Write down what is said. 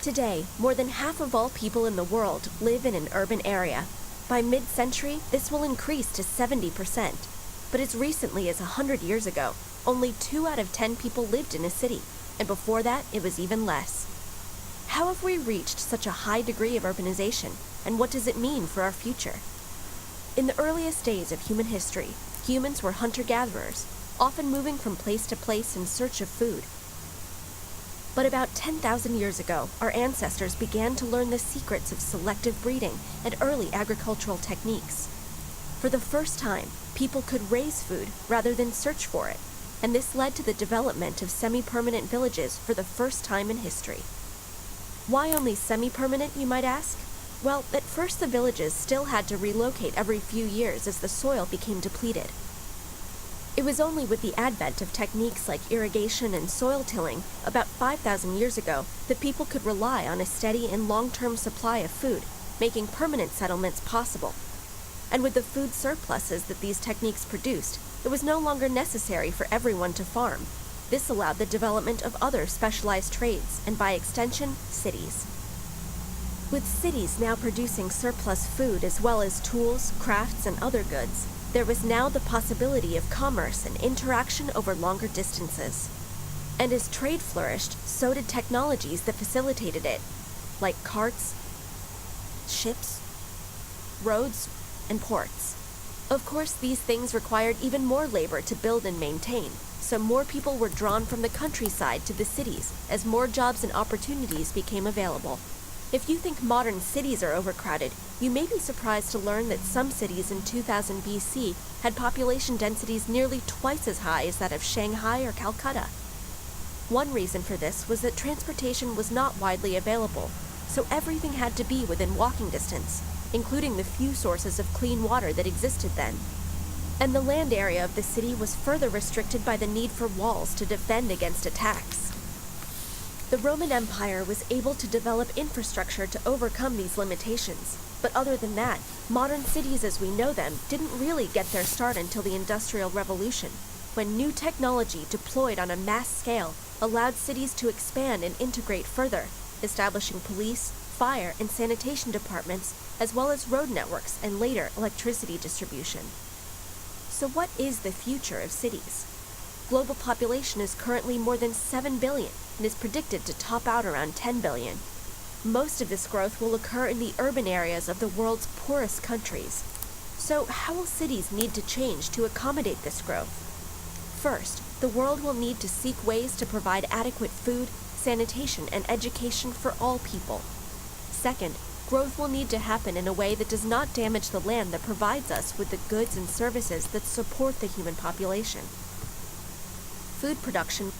Today, more than half of all people in the world live in an urban area. By mid-century, this will increase to 70%. But as recently as 100 years ago, only 2 out of 10 people lived in a city, and before that, it was even less. How have we reached such a high degree of urbanization, and what does it mean for our future? In the earliest days of human history, humans were hunter-gatherers, often moving from place to place in search of food. But about 10,000 years ago, our ancestors began to learn the secrets of selective breeding and early agricultural techniques. For the first time, people could raise food rather than search for it, and this led to the development of semi-permanent villages for the first time in history. Why only semi-permanent, you might ask? Well, at first the villages still had to relocate every few years as the soil became depleted. It was only with the advent of techniques like irrigation and soil tilling about 5,000 years ago that people could rely on a steady and long-term supply of food, making permanent settlements possible. And with the food surpluses that these techniques produced, it was no longer necessary for everyone to farm. This allowed the development of other specialized trades, and by extension, cities. With cities now producing surplus food as well as tools, crafts, and other goods, there was now the possibility of commerce and interaction over longer distances. And as trade flourished, so did technologies that facilitated it, like carts, ships, roads, and ports. Of course, these things required even more labor to build and maintain, so more people were drawn from the countryside to the cities as more jobs and opportunities became available. If you think modern cities are overcrowded, you may be surprised to learn that some cities in 2000 BC had population densities nearly twice as high as that of Shanghai or Calcutta. One reason for this was that transportation was not widely available, so everything had to be within walking distance, including the few sources of clean water that existed then. And the land area of the city was further restricted by the need for walls to defend against attacks. The Roman Empire was able to develop infrastructure to overcome these limitations, but other than that, modern cities as we know them didn't really get their start until the Industrial Revolution, when new technology deployed on a mass scale allowed cities to expand and integrate further, establishing police, fire, and sanitation departments, as well as road networks and later electricity distribution. So what is the future of cities? Global population is currently more than 7 billion and is predicted to top out around 10 billion. Most of this growth will occur in the urban areas of the world's poorest countries. So how will cities need to change to accommodate this growth? First, the world will need to seek ways to provide adequate food, sanitation, and education for all people. Second, growth will need to happen in a way that does not damage the land that provides us with the goods and services that support the human population. Food production